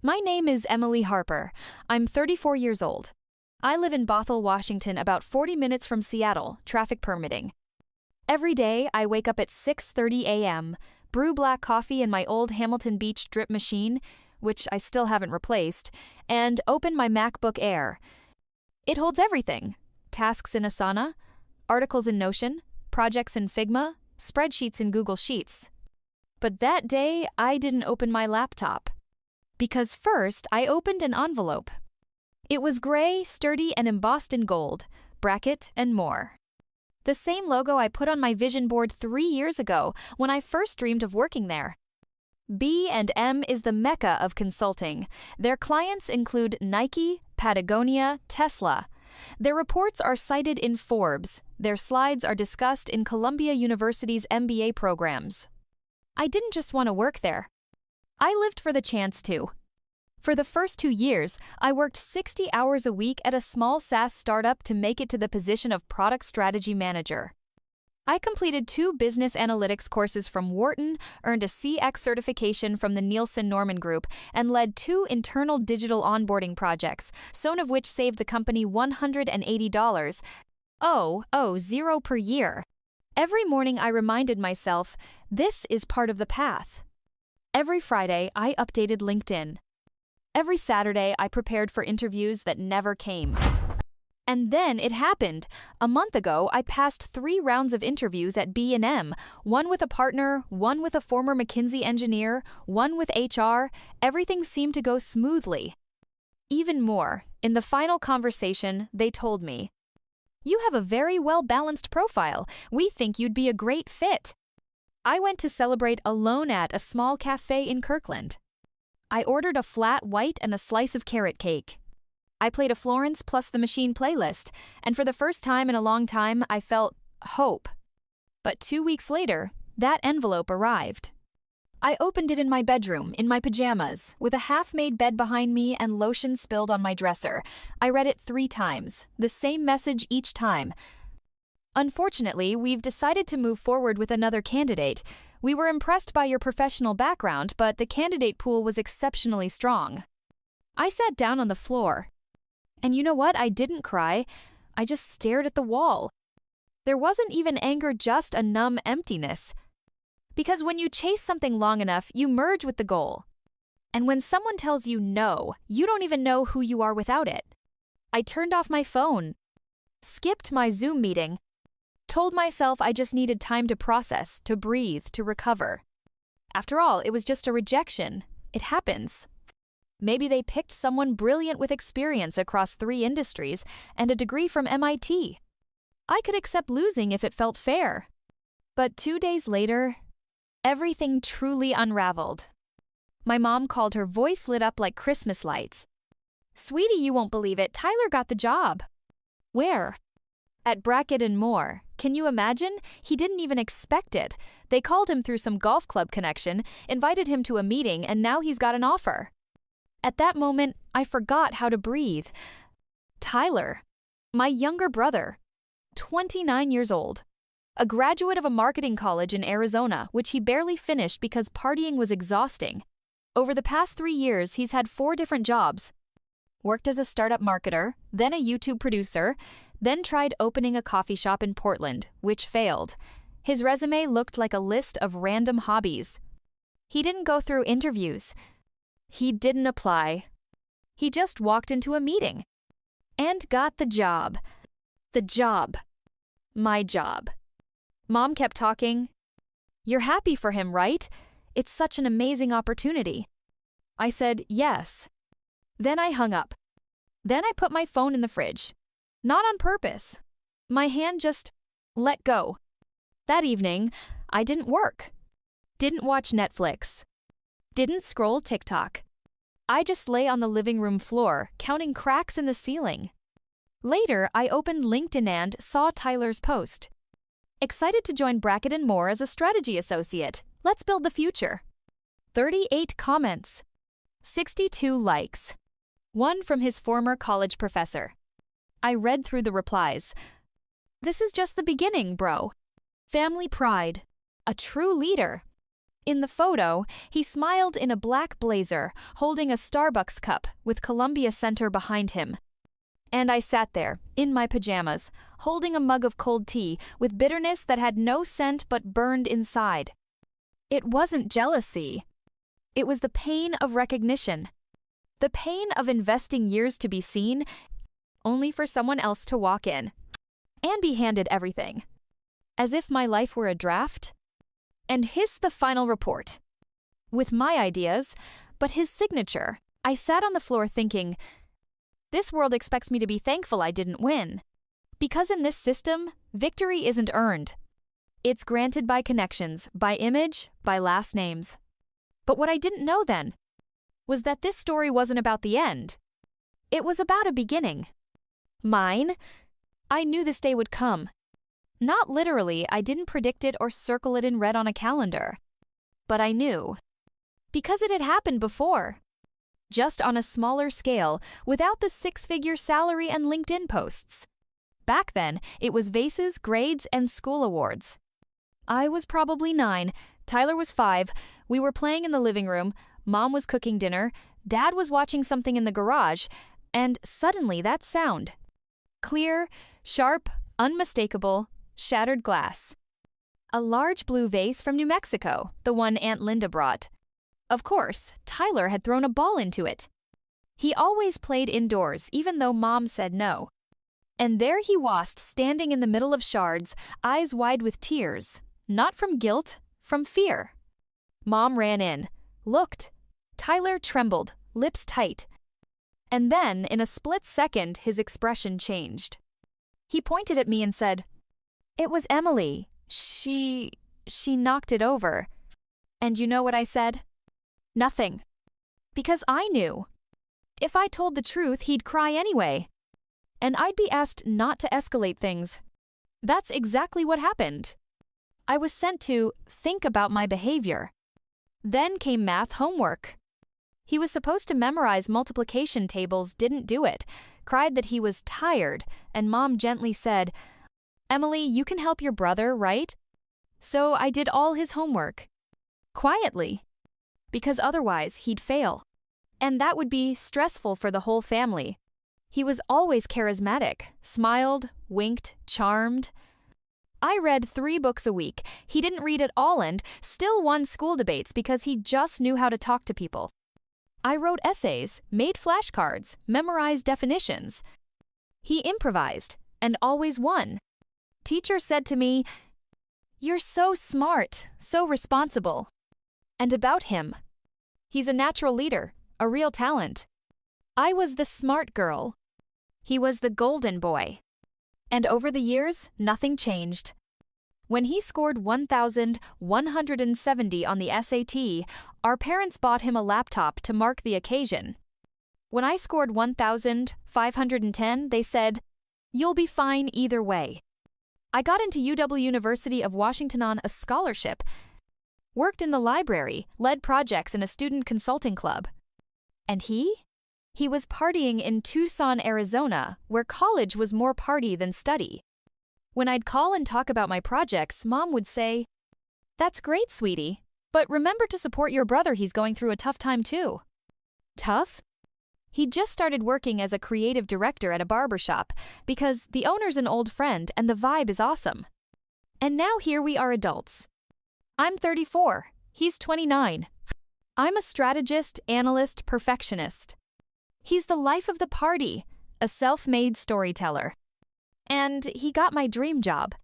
My name is Emily Harper. I'm 34 years old. I live in Bothell, Washington, about 40 minutes from Seattle, traffic permitting. Every day, I wake up at 6:30 a.m., brew black coffee in my old Hamilton Beach drip machine, which I still haven't replaced, and open my MacBook Air. It holds everything: tasks in Asana, articles in Notion, projects in Figma, spreadsheets in Google Sheets. But that day, I didn't open my laptop. Because first, I opened an envelope. It was gray, sturdy, and embossed in gold, bracket, and more. The same logo I put on my vision board 3 years ago when I first dreamed of working there. B&M is the mecca of consulting. Their clients include Nike, Patagonia, Tesla. Their reports are cited in Forbes. Their slides are discussed in Columbia University's MBA programs. I didn't just want to work there. I lived for the chance to. For the first 2 years, I worked 60 hours a week at a small SaaS startup to make it to the position of product strategy manager. I completed 2 business analytics courses from Wharton, earned a CX certification from the Nielsen Norman Group, and led 2 internal digital onboarding projects, some of which saved the company $180, zero per year. Every morning I reminded myself, this is part of the path. Every Friday, I updated LinkedIn. Every Saturday, I prepared for interviews that never came. And then it happened. A month ago, I passed 3 rounds of interviews at B&M, one with a partner, one with a former McKinsey engineer, one with HR. Everything seemed to go smoothly. Even more, in the final conversation, they told me, "You have a very well-balanced profile. We think you'd be a great fit." I went to celebrate alone at a small cafe in Kirkland. I ordered a flat white and a slice of carrot cake. I played a Florence plus the Machine playlist, and for the first time in a long time, I felt hope. But 2 weeks later, that envelope arrived. I opened it in my bedroom, in my pajamas, with a half-made bed behind me and lotion spilled on my dresser. I read it 3 times, the same message each time. "Unfortunately, we've decided to move forward with another candidate. We were impressed by your professional background, but the candidate pool was exceptionally strong." I sat down on the floor. And you know what? I didn't cry. I just stared at the wall. There wasn't even anger, just a numb emptiness. Because when you chase something long enough, you merge with the goal. And when someone tells you no, you don't even know who you are without it. I turned off my phone, skipped my Zoom meeting, told myself I just needed time to process, to breathe, to recover. After all, it was just a rejection. It happens. Maybe they picked someone brilliant with experience across 3 industries and a degree from MIT. I could accept losing if it felt fair. But 2 days later, everything truly unraveled. My mom called, her voice lit up like Christmas lights. "Sweetie, you won't believe it. Tyler got the job." "Where?" "At Brackett and Moore. Can you imagine? He didn't even expect it. They called him through some golf club connection, invited him to a meeting, and now he's got an offer." At that moment, I forgot how to breathe. Tyler, my younger brother, 29 years old, a graduate of a marketing college in Arizona, which he barely finished because partying was exhausting. Over the past 3 years, he's had 4 different jobs. Worked as a startup marketer, then a YouTube producer, then tried opening a coffee shop in Portland, which failed. His resume looked like a list of random hobbies. He didn't go through interviews. He didn't apply. He just walked into a meeting and got the job. The job. My job. Mom kept talking. "You're happy for him, right? It's such an amazing opportunity." I said, "Yes." Then I hung up. Then I put my phone in the fridge. Not on purpose. My hand just let go. That evening, I didn't work. Didn't watch Netflix. Didn't scroll TikTok. I just lay on the living room floor, counting cracks in the ceiling. Later, I opened LinkedIn and saw Tyler's post. "Excited to join Brackett and Moore as a strategy associate. Let's build the future." 38 comments. 62 likes. 1 from his former college professor. I read through the replies. "This is just the beginning, bro. Family pride. A true leader. In the photo, he smiled in a black blazer, holding a Starbucks cup with Columbia Center behind him. And I sat there, in my pajamas, holding a mug of cold tea with bitterness that had no scent but burned inside. It wasn't jealousy. It was the pain of recognition. The pain of investing years to be seen, only for someone else to walk in and be handed everything, as if my life were a draft, and hiss the final report. With my ideas, but his signature, I sat on the floor thinking, this world expects me to be thankful I didn't win. Because in this system, victory isn't earned. It's granted by connections, by image, by last names. But what I didn't know then was that this story wasn't about the end. It was about a beginning. Mine. I knew this day would come. Not literally, I didn't predict it or circle it in red on a calendar. But I knew. Because it had happened before. Just on a smaller scale, without the six-figure salary and LinkedIn posts. Back then, it was vases, grades, and school awards. I was probably 9, Tyler was 5, we were playing in the living room, Mom was cooking dinner, Dad was watching something in the garage, and suddenly that sound. Clear, sharp, unmistakable, shattered glass. A large blue vase from New Mexico, the one Aunt Linda brought. Of course, Tyler had thrown a ball into it. He always played indoors, even though Mom said no. And there he was, standing in the middle of shards, eyes wide with tears. Not from guilt, from fear. Mom ran in, looked. Tyler trembled, lips tight. And then, in a split second, his expression changed. He pointed at me and said, "It was Emily. She knocked it over." And you know what I said? Nothing. Because I knew. If I told the truth, he'd cry anyway. And I'd be asked not to escalate things. That's exactly what happened. I was sent to think about my behavior. Then came math homework. He was supposed to memorize multiplication tables, didn't do it, cried that he was tired, and Mom gently said, "Emily, you can help your brother, right?" So I did all his homework. Quietly. Because otherwise he'd fail. And that would be stressful for the whole family. He was always charismatic, smiled, winked, charmed. I read 3 books a week. He didn't read at all and still won school debates because he just knew how to talk to people. I wrote essays, made flashcards, memorized definitions. He improvised and always won. Teacher said to me, "You're so smart, so responsible." And about him, he's a natural leader, a real talent. I was the smart girl. He was the golden boy. And over the years, nothing changed. When he scored 1,170 on the SAT, our parents bought him a laptop to mark the occasion. When I scored 1,510, they said, "You'll be fine either way." I got into UW University of Washington on a scholarship, worked in the library, led projects in a student consulting club. And he was partying in Tucson, Arizona, where college was more party than study. When I'd call and talk about my projects, Mom would say, "That's great, sweetie, but remember to support your brother, he's going through a tough time too." Tough? He'd just started working as a creative director at a barbershop because the owner's an old friend and the vibe is awesome. And now here we are adults. I'm 34, he's 29. I'm a strategist, analyst, perfectionist. He's the life of the party, a self-made storyteller. And he got my dream job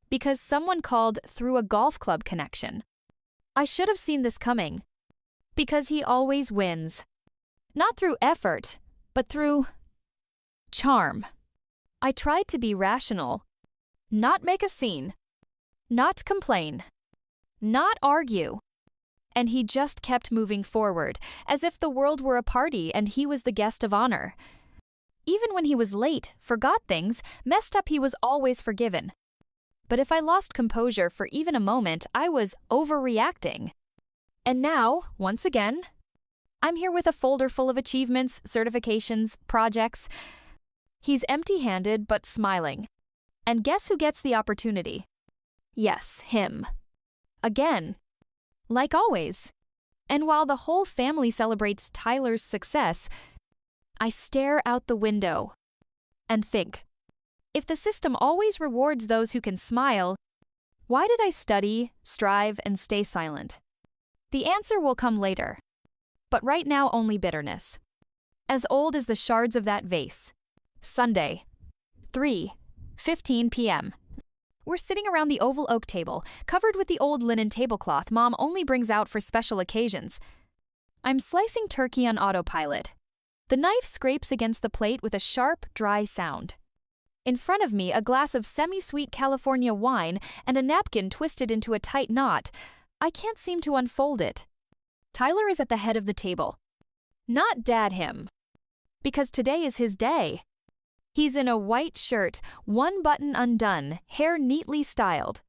because someone called through a golf club connection. I should have seen this coming because he always wins. Not through effort, but through charm. I tried to be rational, not make a scene, not complain, not argue. And he just kept moving forward, as if the world were a party and he was the guest of honor. Even when he was late, forgot things, messed up, he was always forgiven. But if I lost composure for even a moment, I was overreacting. And now, once again, I'm here with a folder full of achievements, certifications, projects. He's empty-handed but smiling. And guess who gets the opportunity? Yes, him. Again. like always. And while the whole family celebrates Tyler's success, I stare out the window and think, if the system always rewards those who can smile, why did I study, strive, and stay silent? The answer will come later. But right now, only bitterness. As old as the shards of that vase. Sunday, 3:15 p.m. We're sitting around the oval oak table, covered with the old linen tablecloth Mom only brings out for special occasions. I'm slicing turkey on autopilot. The knife scrapes against the plate with a sharp, dry sound. In front of me, a glass of semi-sweet California wine and a napkin twisted into a tight knot. I can't seem to unfold it. Tyler is at the head of the table. Not Dad him. Because today is his day. He's in a white shirt, one button undone, hair neatly styled.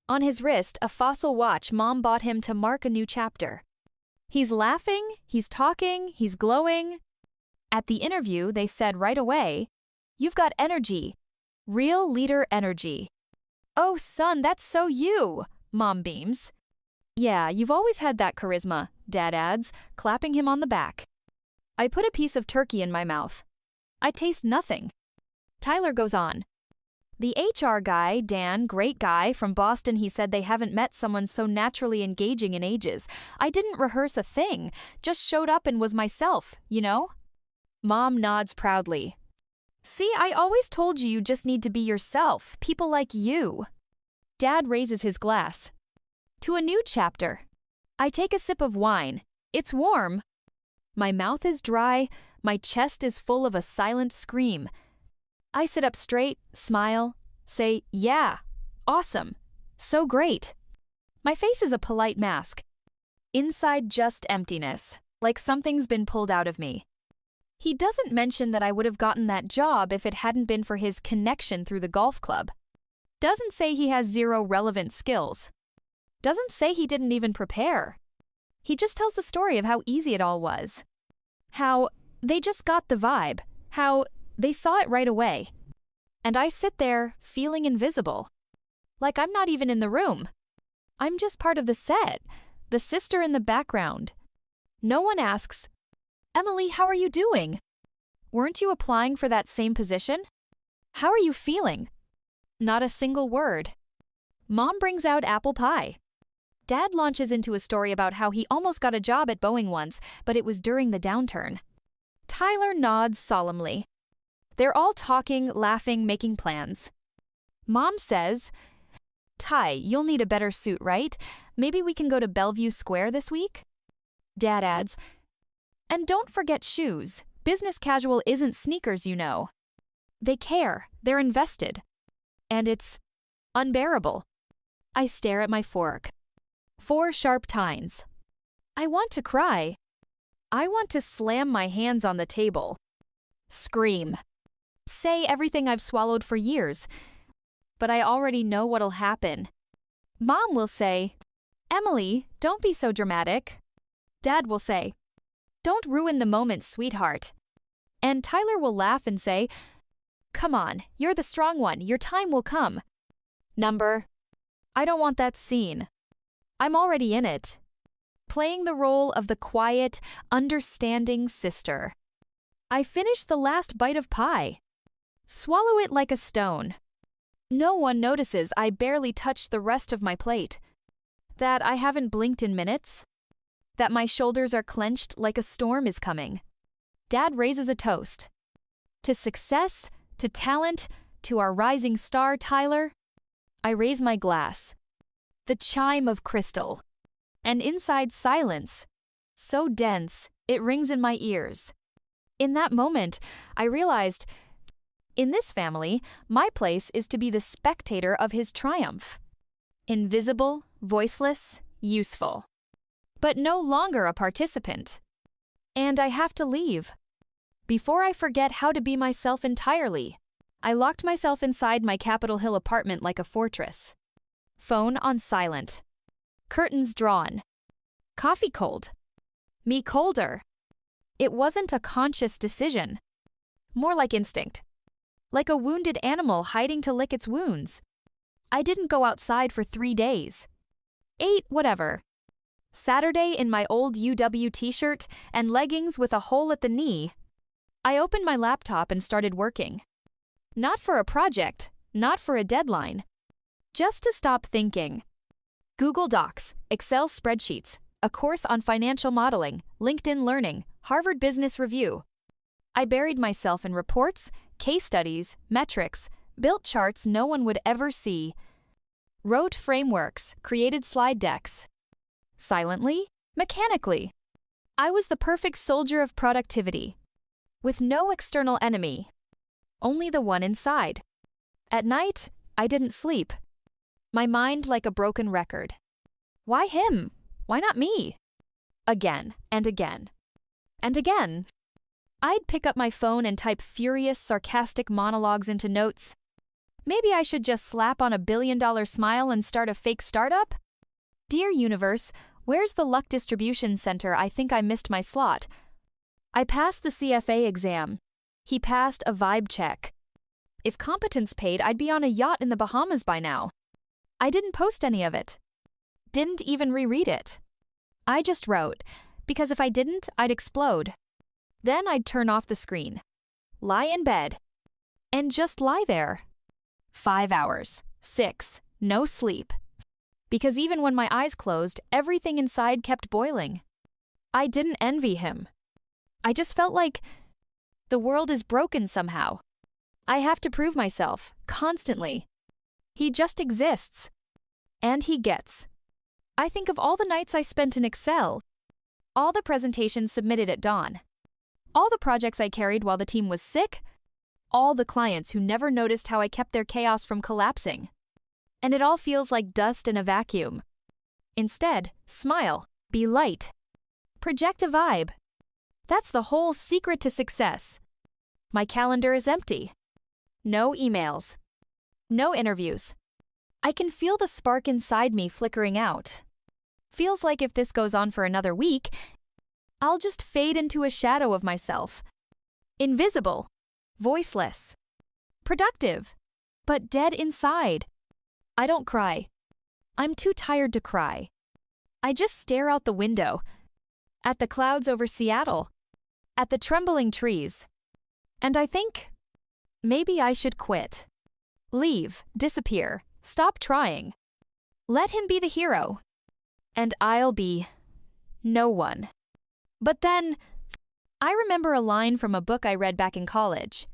On his wrist, a fossil watch Mom bought him to mark a new chapter. He's laughing, he's talking, he's glowing. At the interview, they said right away, "You've got energy. Real leader energy." "Oh, son, that's so you," Mom beams. "Yeah, you've always had that charisma," Dad adds, clapping him on the back. I put a piece of turkey in my mouth. I taste nothing. Tyler goes on. "The HR guy, Dan, great guy, from Boston, he said they haven't met someone so naturally engaging in ages. I didn't rehearse a thing, just showed up and was myself, you know?" Mom nods proudly. "See, I always told you just need to be yourself, people like you." Dad raises his glass. "To a new chapter." I take a sip of wine. It's warm. My mouth is dry, my chest is full of a silent scream. I sit up straight, smile, say, "Yeah, awesome, so great." My face is a polite mask. Inside just emptiness, like something's been pulled out of me. He doesn't mention that I would have gotten that job if it hadn't been for his connection through the golf club. Doesn't say he has zero relevant skills. Doesn't say he didn't even prepare. He just tells the story of how easy it all was. How they just got the vibe. How they saw it right away. And I sit there, feeling invisible. Like I'm not even in the room. I'm just part of the set, the sister in the background. No one asks, "Emily, how are you doing? Weren't you applying for that same position? How are you feeling?" Not a single word. Mom brings out apple pie. Dad launches into a story about how he almost got a job at Boeing once, but it was during the downturn. Tyler nods solemnly. They're all talking, laughing, making plans. Mom says, "Ty, you'll need a better suit, right? Maybe we can go to Bellevue Square this week?" Dad adds, "And don't forget shoes. Business casual isn't sneakers, you know." They care. They're invested. And it's unbearable. I stare at my fork. 4 sharp tines. I want to cry. I want to slam my hands on the table. Scream. Say everything I've swallowed for years. But I already know what'll happen. Mom will say, "Emily, don't be so dramatic." Dad will say, "Don't ruin the moment, sweetheart." And Tyler will laugh and say, "Come on, you're the strong one, your time will come." I don't want that scene. I'm already in it. Playing the role of the quiet, understanding sister. I finish the last bite of pie. Swallow it like a stone. No one notices I barely touched the rest of my plate. That I haven't blinked in minutes. That my shoulders are clenched like a storm is coming. Dad raises a toast. To success, to talent, to our rising star, Tyler. I raise my glass. The chime of crystal. And inside silence. So dense, it rings in my ears. In that moment, I realized, in this family, my place is to be the spectator of his triumph. Invisible, voiceless, useful. But no longer a participant. And I have to leave. Before I forget how to be myself entirely, I locked myself inside my Capitol Hill apartment like a fortress. Phone on silent. Curtains drawn. Coffee cold. Me colder. It wasn't a conscious decision. More like instinct. Like a wounded animal hiding to lick its wounds. I didn't go outside for 3 days. 8, whatever. Saturday in my old UW t-shirt and leggings with a hole at the knee. I opened my laptop and started working. Not for a project, not for a deadline. Just to stop thinking. Google Docs, Excel spreadsheets, a course on financial modeling, LinkedIn Learning, Harvard Business Review. I buried myself in reports, case studies, metrics, built charts no one would ever see. Wrote frameworks, created slide decks. Silently, mechanically. I was the perfect soldier of productivity. With no external enemy. Only the one inside. At night, I didn't sleep. My mind like a broken record. Why him? Why not me? Again and again. And again. I'd pick up my phone and type furious, sarcastic monologues into notes. Maybe I should just slap on a billion-dollar smile and start a fake startup? Dear universe, where's the luck distribution center? I think I missed my slot. I passed the CFA exam. He passed a vibe check. If competence paid, I'd be on a yacht in the Bahamas by now. I didn't post any of it. Didn't even reread it. I just wrote, because if I didn't, I'd explode. Then I'd turn off the screen. Lie in bed. And just lie there. 5 hours. 6. No sleep. Because even when my eyes closed, everything inside kept boiling. I didn't envy him. I just felt like the world is broken somehow. I have to prove myself, constantly. He just exists. And he gets. I think of all the nights I spent in Excel. All the presentations submitted at dawn. All the projects I carried while the team was sick. All the clients who never noticed how I kept their chaos from collapsing. And it all feels like dust in a vacuum. Instead, smile, be light. Project a vibe. That's the whole secret to success. My calendar is empty. No emails. No interviews. I can feel the spark inside me flickering out. Feels like if this goes on for another week, I'll just fade into a shadow of myself. Invisible. Voiceless. Productive. But dead inside. I don't cry. I'm too tired to cry. I just stare out the window. At the clouds over Seattle. At the trembling trees. And I think, maybe I should quit. Leave, disappear, stop trying. Let him be the hero. And I'll be no one. But then, I remember a line from a book I read back in college.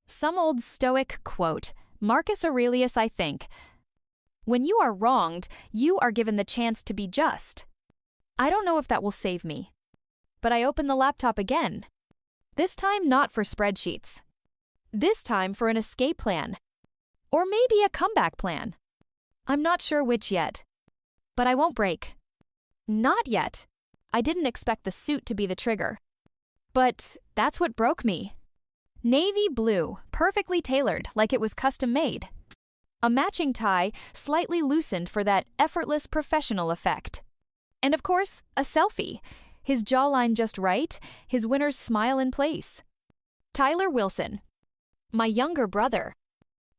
Some old Stoic quote, Marcus Aurelius, I think. When you are wronged, you are given the chance to be just. I don't know if that will save me. But I opened the laptop again. This time not for spreadsheets. This time for an escape plan. Or maybe a comeback plan. I'm not sure which yet. But I won't break. Not yet. I didn't expect the suit to be the trigger. But that's what broke me. Navy blue, perfectly tailored, like it was custom made. A matching tie, slightly loosened for that effortless professional effect. And of course, a selfie. His jawline just right, his winner's smile in place. Tyler Wilson. My younger brother.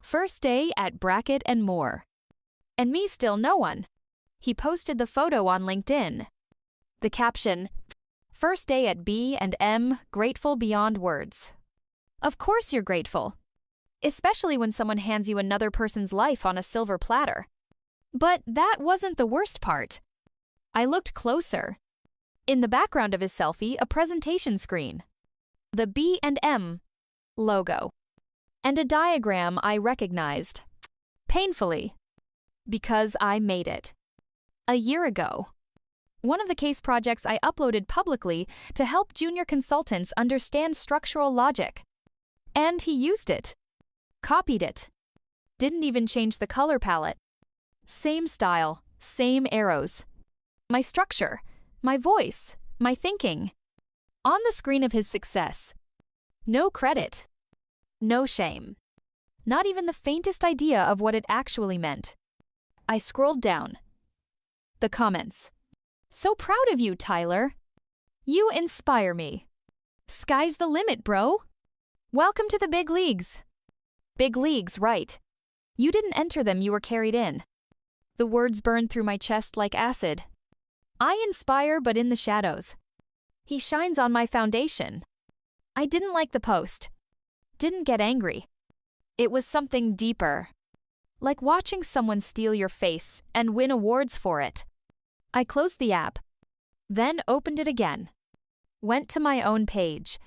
First day at Brackett and Moore. And me still no one. He posted the photo on LinkedIn. The caption, First day at B&M, grateful beyond words. Of course you're grateful. Especially when someone hands you another person's life on a silver platter. But that wasn't the worst part. I looked closer. In the background of his selfie, a presentation screen. The B&M logo. And a diagram I recognized. Painfully. Because I made it. A year ago. One of the case projects I uploaded publicly to help junior consultants understand structural logic. And he used it. Copied it. Didn't even change the color palette. Same style, same arrows. My structure, my voice, my thinking. On the screen of his success. No credit. No shame. Not even the faintest idea of what it actually meant. I scrolled down. The comments. So proud of you, Tyler. You inspire me. Sky's the limit, bro. Welcome to the big leagues. Big leagues, right. You didn't enter them, you were carried in. The words burned through my chest like acid. I inspire but in the shadows. He shines on my foundation. I didn't like the post. Didn't get angry. It was something deeper. Like watching someone steal your face and win awards for it. I closed the app. Then opened it again. Went to my own page.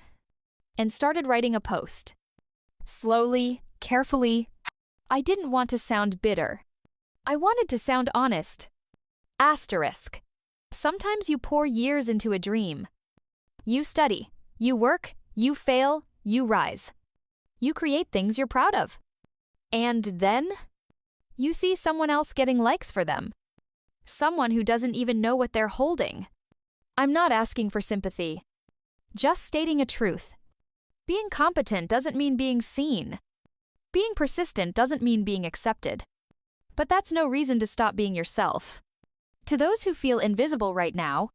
And started writing a post. Slowly, carefully. I didn't want to sound bitter. I wanted to sound honest. Asterisk. Sometimes you pour years into a dream. You study, you work, you fail, you rise. You create things you're proud of. And then, you see someone else getting likes for them. Someone who doesn't even know what they're holding. I'm not asking for sympathy. Just stating a truth. Being competent doesn't mean being seen. Being persistent doesn't mean being accepted. But that's no reason to stop being yourself. To those who feel invisible right now,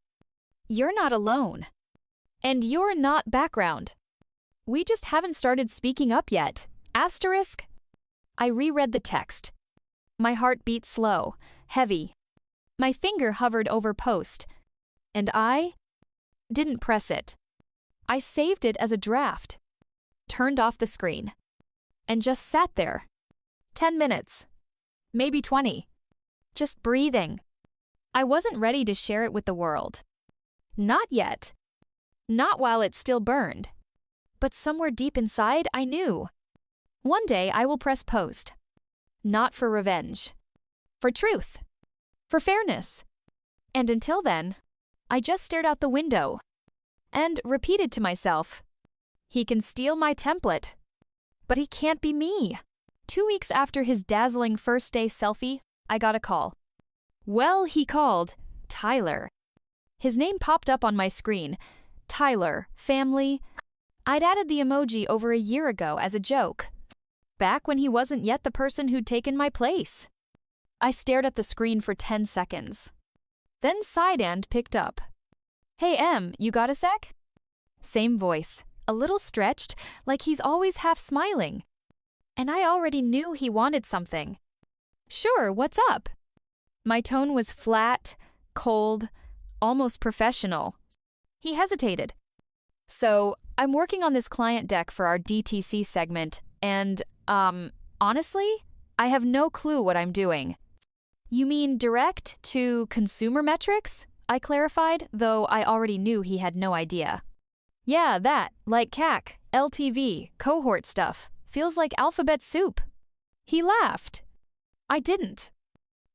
you're not alone. And you're not background. We just haven't started speaking up yet. Asterisk. I reread the text. My heart beat slow, heavy. My finger hovered over post. And I didn't press it. I saved it as a draft. Turned off the screen. And just sat there. 10 minutes. Maybe 20. Just breathing. I wasn't ready to share it with the world. Not yet. Not while it still burned. But somewhere deep inside, I knew. One day I will press post. Not for revenge. For truth. For fairness. And until then, I just stared out the window. And repeated to myself, he can steal my template. But he can't be me. 2 weeks after his dazzling first day selfie, I got a call. Well, he called Tyler. His name popped up on my screen. Tyler, family. I'd added the emoji over a year ago as a joke. Back when he wasn't yet the person who'd taken my place. I stared at the screen for 10 seconds. Then side end picked up. Hey Em, you got a sec? Same voice, a little stretched, like he's always half smiling. And I already knew he wanted something. Sure, what's up? My tone was flat, cold, almost professional. He hesitated. So, I'm working on this client deck for our DTC segment, and, honestly, I have no clue what I'm doing. You mean direct to consumer metrics? I clarified, though I already knew he had no idea. Yeah, that, like CAC, LTV, cohort stuff. Feels like alphabet soup. He laughed. I didn't.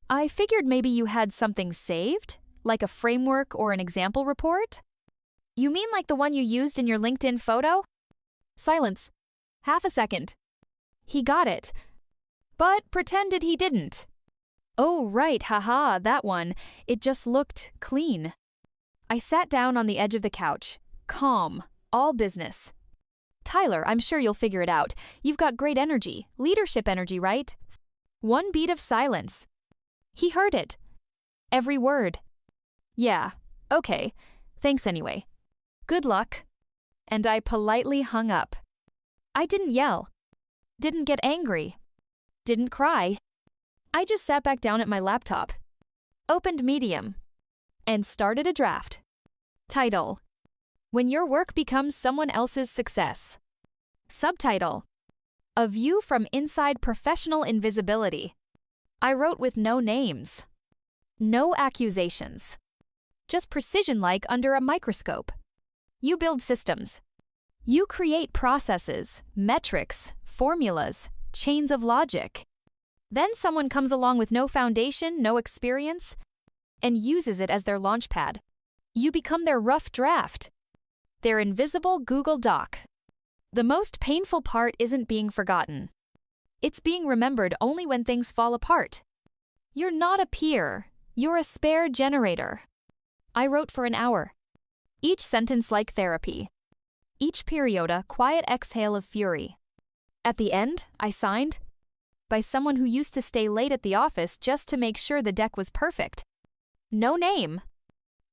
I figured maybe you had something saved, like a framework or an example report? You mean like the one you used in your LinkedIn photo? Silence. Half a second. He got it, but pretended he didn't. Oh, right, haha, that one. It just looked clean. I sat down on the edge of the couch, calm, all business. Tyler, I'm sure you'll figure it out. You've got great energy, leadership energy, right? One beat of silence. He heard it. Every word. Yeah, okay. Thanks anyway. Good luck. And I politely hung up. I didn't yell. Didn't get angry. Didn't cry. I just sat back down at my laptop. Opened Medium. And started a draft. Title: When Your Work Becomes Someone Else's Success. Subtitle: A View from Inside Professional Invisibility. I wrote with no names. No accusations. Just precision-like under a microscope. You build systems. You create processes, metrics, formulas, chains of logic. Then someone comes along with no foundation, no experience, and uses it as their launchpad. You become their rough draft. Their invisible Google Doc. The most painful part isn't being forgotten. It's being remembered only when things fall apart. You're not a peer. You're a spare generator. I wrote for an hour. Each sentence like therapy. Each period a quiet exhale of fury. At the end, I signed by someone who used to stay late at the office just to make sure the deck was perfect. No name.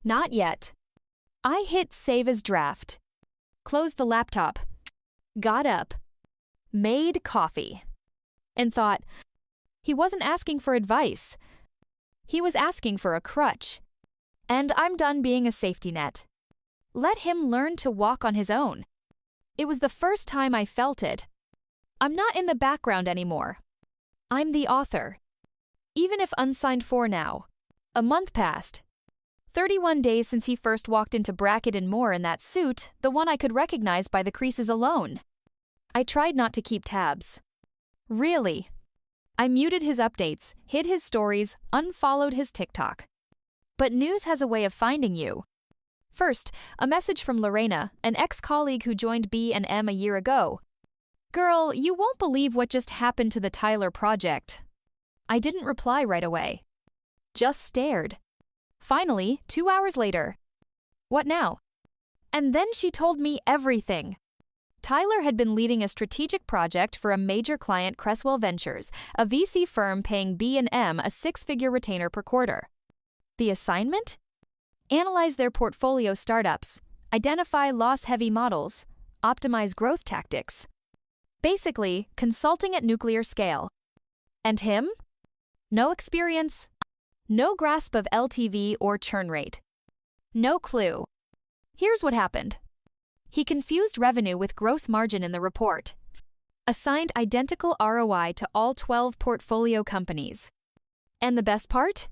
Not yet. I hit save as draft. Closed the laptop. Got up. Made coffee. And thought, he wasn't asking for advice. He was asking for a crutch. And I'm done being a safety net. Let him learn to walk on his own. It was the first time I felt it. I'm not in the background anymore. I'm the author. Even if unsigned for now. A month passed. 31 days since he first walked into Brackett and Moore in that suit, the one I could recognize by the creases alone. I tried not to keep tabs. Really. I muted his updates, hid his stories, unfollowed his TikTok. But news has a way of finding you. First, a message from Lorena, an ex-colleague who joined B&M a year ago. Girl, you won't believe what just happened to the Tyler project. I didn't reply right away. Just stared. Finally, 2 hours later. What now? And then she told me everything. Tyler had been leading a strategic project for a major client, Cresswell Ventures, a VC firm paying B&M a six-figure retainer per quarter. The assignment? Analyze their portfolio startups, identify loss-heavy models, optimize growth tactics. Basically, consulting at nuclear scale. And him? No experience, no grasp of LTV or churn rate. No clue. Here's what happened. He confused revenue with gross margin in the report. Assigned identical ROI to all 12 portfolio companies. And the best part?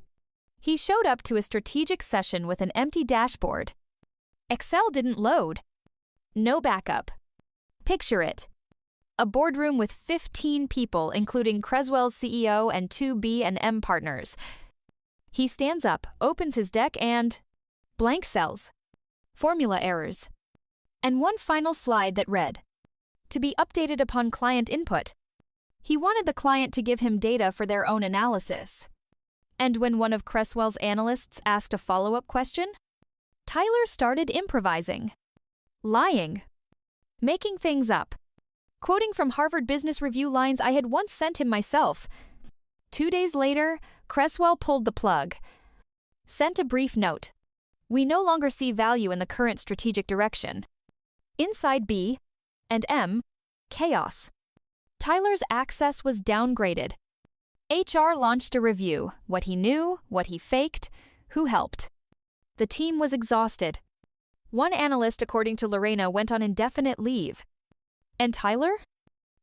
He showed up to a strategic session with an empty dashboard. Excel didn't load. No backup. Picture it. A boardroom with 15 people, including Cresswell's CEO and 2 B&M partners. He stands up, opens his deck, and blank cells. Formula errors. And one final slide that read, to be updated upon client input. He wanted the client to give him data for their own analysis. And when one of Cresswell's analysts asked a follow-up question, Tyler started improvising. Lying. Making things up. Quoting from Harvard Business Review lines I had once sent him myself. 2 days later, Cresswell pulled the plug. Sent a brief note. We no longer see value in the current strategic direction. Inside B&M, chaos. Tyler's access was downgraded. HR launched a review, what he knew, what he faked, who helped. The team was exhausted. One analyst, according to Lorena, went on indefinite leave. And Tyler?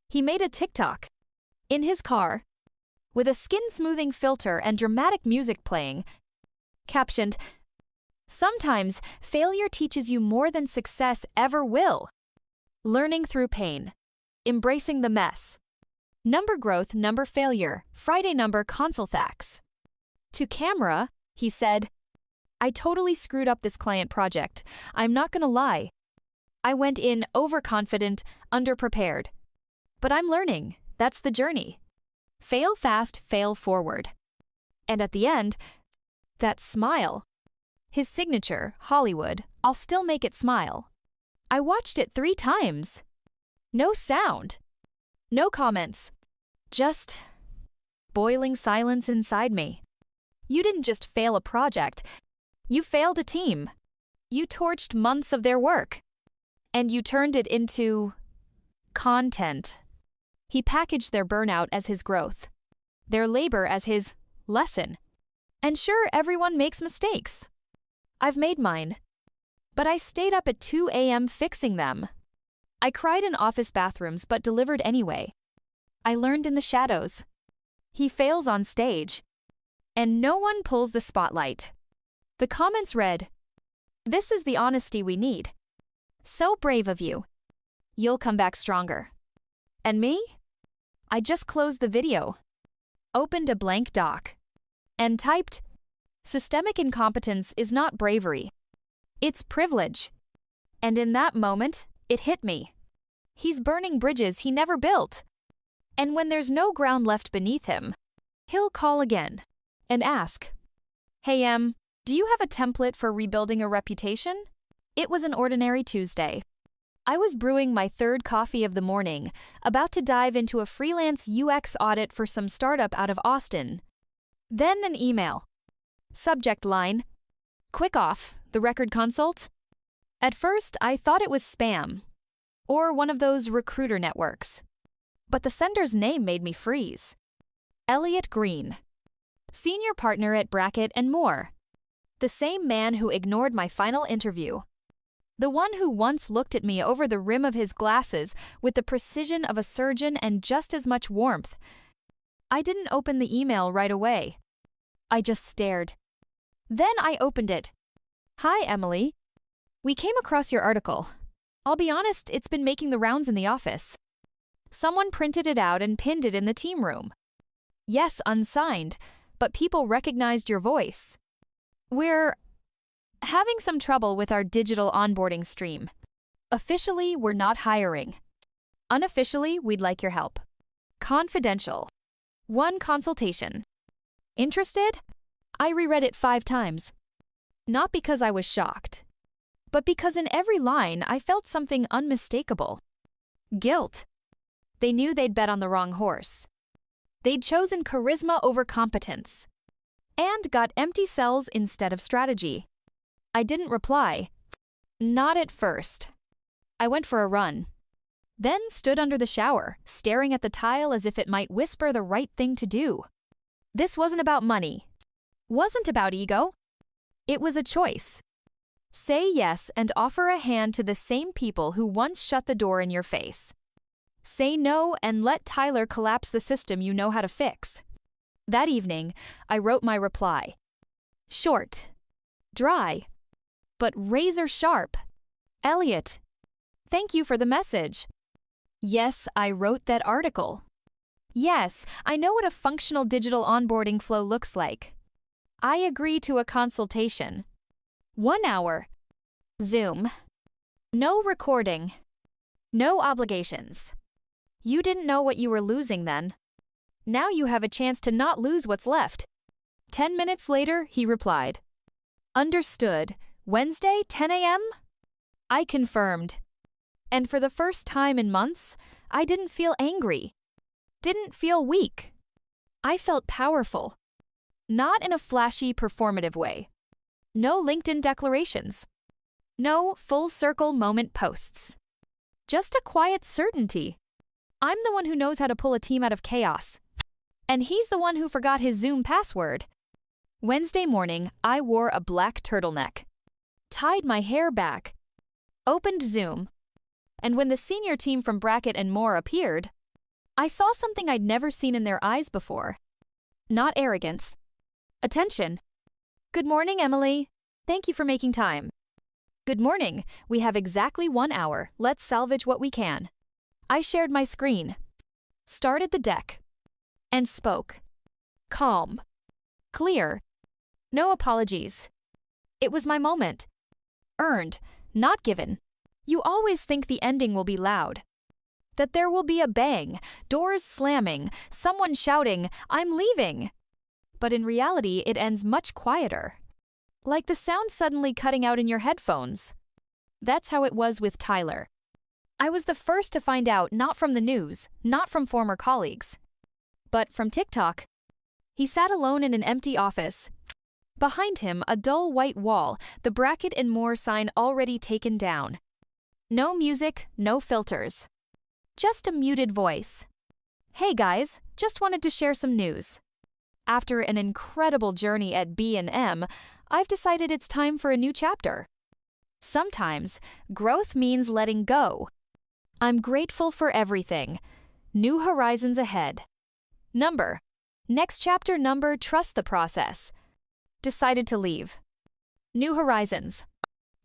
He made a TikTok. In his car. With a skin-smoothing filter and dramatic music playing. Captioned, sometimes failure teaches you more than success ever will. Learning through pain. Embracing the mess. Number growth, number failure, Friday number consulthax. To camera, he said, I totally screwed up this client project. I'm not gonna lie. I went in overconfident, underprepared. But I'm learning. That's the journey. Fail fast, fail forward. And at the end, that smile. His signature, Hollywood, I'll still make it smile. I watched it 3 times. No sound. No comments. Just boiling silence inside me. You didn't just fail a project. You failed a team. You torched months of their work. And you turned it into content. He packaged their burnout as his growth. Their labor as his lesson. And sure, everyone makes mistakes. I've made mine. But I stayed up at 2 a.m. fixing them. I cried in office bathrooms but delivered anyway. I learned in the shadows. He fails on stage. And no one pulls the spotlight. The comments read, this is the honesty we need. So brave of you. You'll come back stronger. And me? I just closed the video. Opened a blank doc. And typed, systemic incompetence is not bravery. It's privilege. And in that moment, it hit me. He's burning bridges he never built. And when there's no ground left beneath him, he'll call again and ask, hey, do you have a template for rebuilding a reputation? It was an ordinary Tuesday. I was brewing my 3rd coffee of the morning, about to dive into a freelance UX audit for some startup out of Austin. Then an email. Subject line, quick off, the record consult. At first, I thought it was spam, or one of those recruiter networks. But the sender's name made me freeze. Elliot Green, senior partner at Brackett and Moore. The same man who ignored my final interview. The one who once looked at me over the rim of his glasses with the precision of a surgeon and just as much warmth. I didn't open the email right away. I just stared. Then I opened it. Hi, Emily. We came across your article. I'll be honest, it's been making the rounds in the office. Someone printed it out and pinned it in the team room. Yes, unsigned, but people recognized your voice. We're having some trouble with our digital onboarding stream. Officially, we're not hiring. Unofficially, we'd like your help. Confidential. 1 consultation. Interested? I reread it 5 times. Not because I was shocked, but because in every line I felt something unmistakable. Guilt. They knew they'd bet on the wrong horse. They'd chosen charisma over competence. And got empty cells instead of strategy. I didn't reply. Not at first. I went for a run. Then stood under the shower, staring at the tile as if it might whisper the right thing to do. This wasn't about money. Wasn't about ego. It was a choice. Say yes and offer a hand to the same people who once shut the door in your face. Say no and let Tyler collapse the system you know how to fix. That evening, I wrote my reply. Short. Dry. But razor sharp. Elliot. Thank you for the message. Yes, I wrote that article. Yes, I know what a functional digital onboarding flow looks like. I agree to a consultation. 1 hour. Zoom. No recording. No obligations. You didn't know what you were losing then. Now you have a chance to not lose what's left. 10 minutes later, he replied. Understood. Wednesday, 10 a.m.? I confirmed. And for the first time in months, I didn't feel angry. Didn't feel weak. I felt powerful. Not in a flashy, performative way. No LinkedIn declarations. No full circle moment posts. Just a quiet certainty. I'm the one who knows how to pull a team out of chaos. And he's the one who forgot his Zoom password. Wednesday morning, I wore a black turtleneck. Tied my hair back. Opened Zoom. And when the senior team from Brackett and Moore appeared, I saw something I'd never seen in their eyes before. Not arrogance. Attention. Good morning, Emily. Thank you for making time. Good morning. We have exactly 1 hour. Let's salvage what we can. I shared my screen. Started the deck. And spoke. Calm. Clear. No apologies. It was my moment. Earned, not given. You always think the ending will be loud. That there will be a bang, doors slamming, someone shouting, "I'm leaving!" But in reality, it ends much quieter. Like the sound suddenly cutting out in your headphones. That's how it was with Tyler. I was the first to find out, not from the news, not from former colleagues, but from TikTok. He sat alone in an empty office. Behind him, a dull white wall, the Brackett and Moore sign already taken down. No music, no filters. Just a muted voice. Hey guys, just wanted to share some news. After an incredible journey at B&M, I've decided it's time for a new chapter. Sometimes, growth means letting go. I'm grateful for everything. New horizons ahead. Number. Next chapter number, trust the process. Decided to leave. New horizons.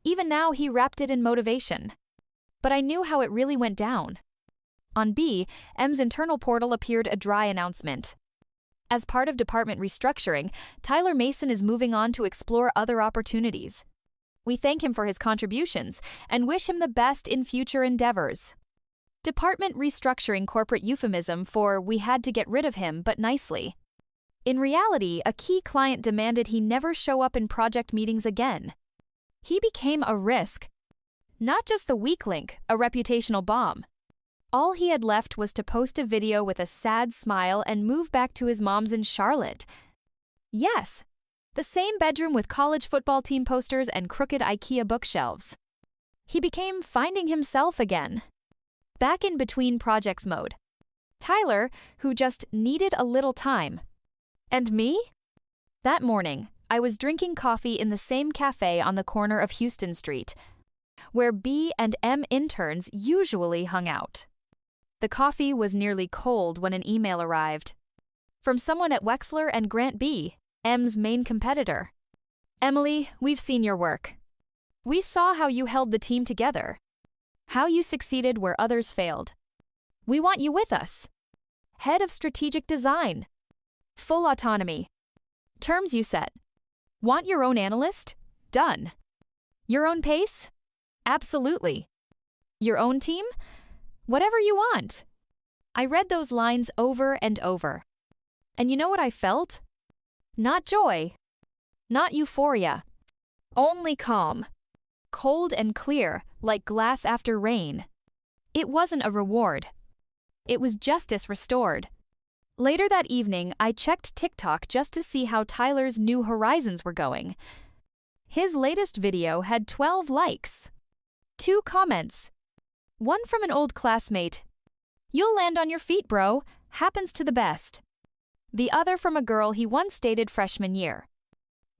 Even now, he wrapped it in motivation. But I knew how it really went down. On B&M's internal portal appeared a dry announcement. As part of department restructuring, Tyler Mason is moving on to explore other opportunities. We thank him for his contributions and wish him the best in future endeavors. Department restructuring, corporate euphemism for we had to get rid of him, but nicely. In reality, a key client demanded he never show up in project meetings again. He became a risk. Not just the weak link, a reputational bomb. All he had left was to post a video with a sad smile and move back to his mom's in Charlotte. Yes, the same bedroom with college football team posters and crooked IKEA bookshelves. He became finding himself again. Back in between projects mode. Tyler, who just needed a little time. And me? That morning, I was drinking coffee in the same cafe on the corner of Houston Street, where B and M interns usually hung out. The coffee was nearly cold when an email arrived. From someone at Wexler and Grant B, M's main competitor. Emily, we've seen your work. We saw how you held the team together. How you succeeded where others failed. We want you with us. Head of Strategic Design. Full autonomy. Terms you set. Want your own analyst? Done. Your own pace? Absolutely. Your own team? Whatever you want. I read those lines over and over. And you know what I felt? Not joy. Not euphoria. Only calm. Cold and clear, like glass after rain. It wasn't a reward. It was justice restored. Later that evening, I checked TikTok just to see how Tyler's New Horizons were going. His latest video had 12 likes. 2 comments. One from an old classmate. You'll land on your feet, bro. Happens to the best. The other from a girl he once dated freshman year.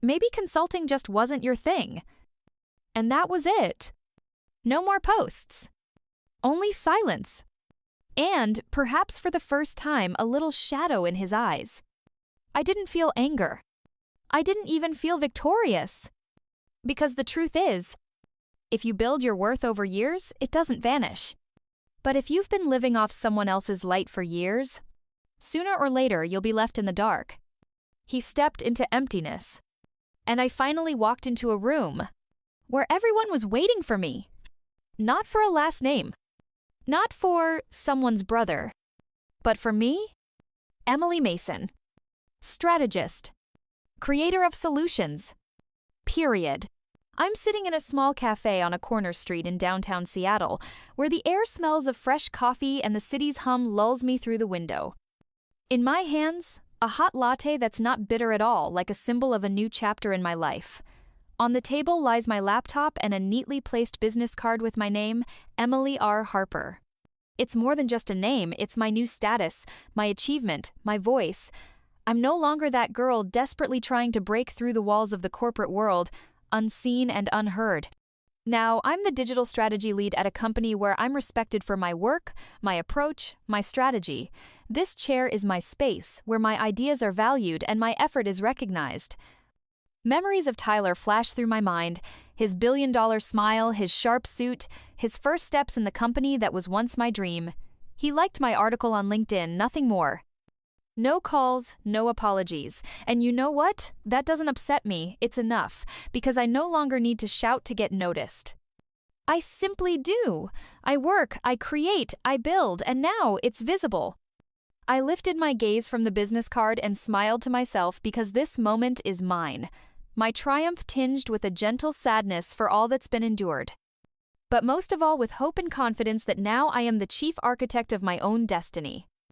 Maybe consulting just wasn't your thing. And that was it. No more posts. Only silence. And, perhaps for the first time, a little shadow in his eyes. I didn't feel anger. I didn't even feel victorious. Because the truth is, if you build your worth over years, it doesn't vanish. But if you've been living off someone else's light for years, sooner or later you'll be left in the dark. He stepped into emptiness. And I finally walked into a room where everyone was waiting for me. Not for a last name. Not for someone's brother. But for me, Emily Mason. Strategist. Creator of solutions. Period. I'm sitting in a small cafe on a corner street in downtown Seattle, where the air smells of fresh coffee and the city's hum lulls me through the window. In my hands, a hot latte that's not bitter at all, like a symbol of a new chapter in my life. On the table lies my laptop and a neatly placed business card with my name, Emily R. Harper. It's more than just a name, it's my new status, my achievement, my voice. I'm no longer that girl desperately trying to break through the walls of the corporate world, unseen and unheard. Now, I'm the digital strategy lead at a company where I'm respected for my work, my approach, my strategy. This chair is my space, where my ideas are valued and my effort is recognized. Memories of Tyler flash through my mind, his billion-dollar smile, his sharp suit, his first steps in the company that was once my dream. He liked my article on LinkedIn, nothing more. No calls, no apologies. And you know what? That doesn't upset me, it's enough, because I no longer need to shout to get noticed. I simply do. I work, I create, I build, and now it's visible. I lifted my gaze from the business card and smiled to myself because this moment is mine. My triumph tinged with a gentle sadness for all that's been endured. But most of all with hope and confidence that now I am the chief architect of my own destiny.